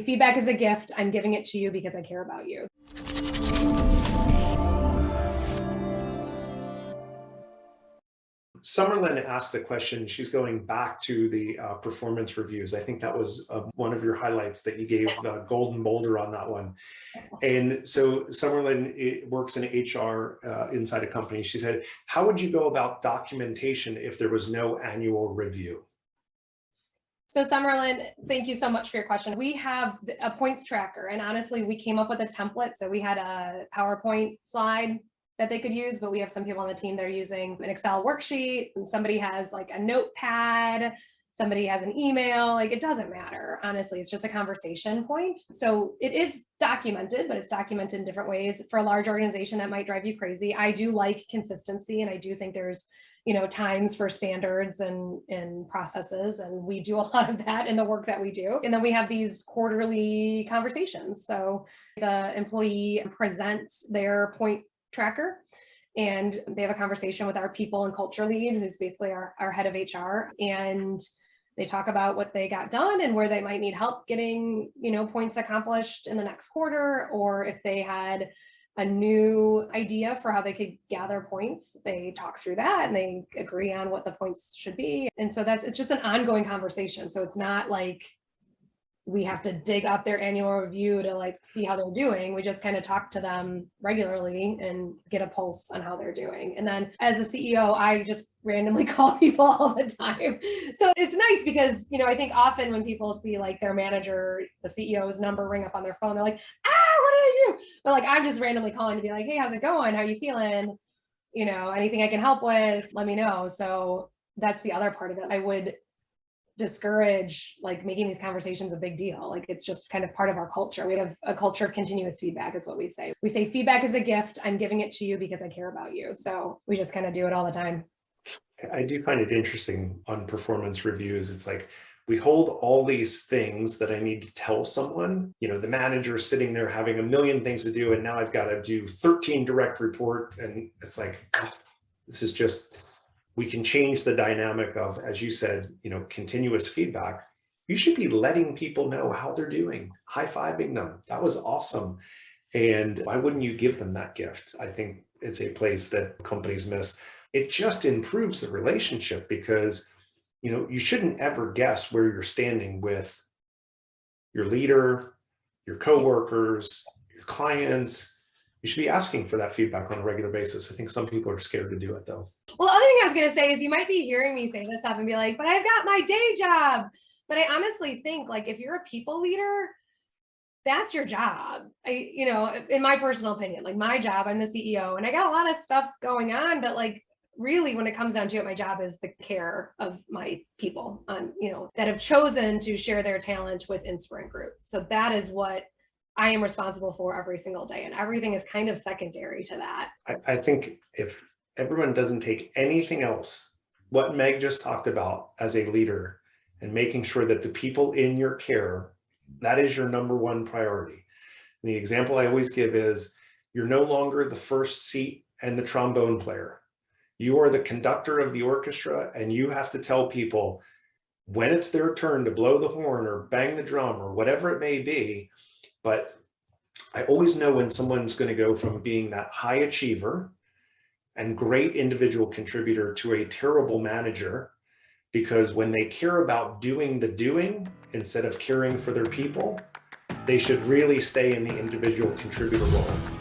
feedback is a gift. I'm giving it to you because I care about you. Summerlin asked a question. She's going back to the performance reviews. I think that was one of your highlights that you gave Golden Boulder on that one. And so Summerlin works in HR inside a company. She said, how would you go about documentation if there was no annual review? So Summerlin, thank you so much for your question. We have a points tracker, and honestly, we came up with a template. So we had a PowerPoint slide that they could use, but we have some people on the team that are using an Excel worksheet, and somebody has like a notepad, somebody has an email, like it doesn't matter. Honestly, it's just a conversation point. So it is documented, but it's documented in different ways. For a large organization, that might drive you crazy. I do like consistency, and I do think there's times for standards and processes, and we do a lot of that in the work that we do. And then we have these quarterly conversations. So the employee presents their point tracker, and they have a conversation with our people and culture lead, who's basically our head of HR, and they talk about what they got done and where they might need help getting points accomplished in the next quarter, or if they had a new idea for how they could gather points, they talk through that and they agree on what the points should be. And so it's just an ongoing conversation. So it's not like we have to dig up their annual review to see how they're doing. We just kind of talk to them regularly and get a pulse on how they're doing. And then as a CEO, I just randomly call people all the time. So it's nice because, I think often when people see their manager, the CEO's number ring up on their phone, they're like, what did I do? But I'm just randomly calling to be like, hey, how's it going? How are you feeling? Anything I can help with, let me know. So that's the other part of it. I would discourage making these conversations a big deal. It's just kind of part of our culture. We have a culture of continuous feedback is what we say. We say feedback is a gift. I'm giving it to you because I care about you. So we just kind of do it all the time. I do find it interesting on performance reviews. It's we hold all these things that I need to tell someone. The manager is sitting there having a million things to do, and now I've got to do 13 direct report. And it's this is just, we can change the dynamic of, as you said, continuous feedback. You should be letting people know how they're doing, high-fiving them. That was awesome. And why wouldn't you give them that gift? I think it's a place that companies miss. It just improves the relationship because, you shouldn't ever guess where you're standing with your leader, your coworkers, your clients. You should be asking for that feedback on a regular basis. I think some people are scared to do it though. Well, the other thing I was going to say is you might be hearing me say this stuff and be like, but I've got my day job. But I honestly think if you're a people leader, that's your job. In my personal opinion, my job, I'm the CEO and I got a lot of stuff going on, but really when it comes down to it, my job is the care of my people that have chosen to share their talent with Inspirant Group. So that is what I am responsible for every single day. And everything is kind of secondary to that. I think if everyone doesn't take anything else, what Meg just talked about as a leader and making sure that the people in your care, that is your number one priority. And the example I always give is you're no longer the first seat and the trombone player. You are the conductor of the orchestra, and you have to tell people when it's their turn to blow the horn or bang the drum or whatever it may be. But I always know when someone's going to go from being that high achiever and great individual contributor to a terrible manager, because when they care about doing the doing instead of caring for their people, they should really stay in the individual contributor role.